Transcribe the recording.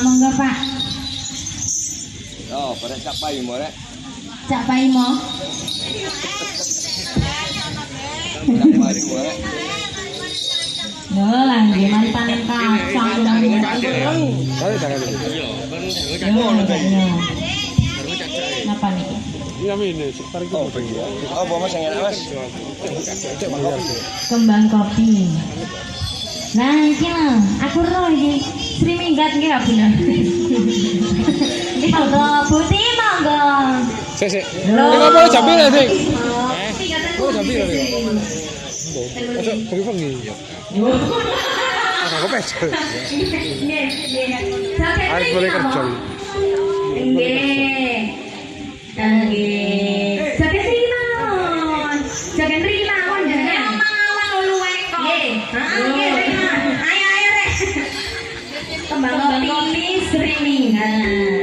Monggo Pak. Oh, pada cak payu mo rek. Cak payu mo. Cak payu mo rek. Yo lah, gimana panen kacang dan Kali tangan dulu. Apa nih? Iya ini sekarang itu. Oh, bawa mas yang enak mas. Kembang kopi. Nah, iki lho, aku roh iki. Sri minggat iki ra bener. Monggo, Buti monggo. Sik. Ini apa jambil ya, Sik? Oh, jambil ya. Masuk bengi-bengi. Aku pecel. Harus boleh kerja. Nggih. Nggih. Jaga sing mawon. Jaga sing mawon jenenge mawon luwe kok. Nggih. Heeh, nggih. Ayo rek. Kembang kopi Sri Minggat.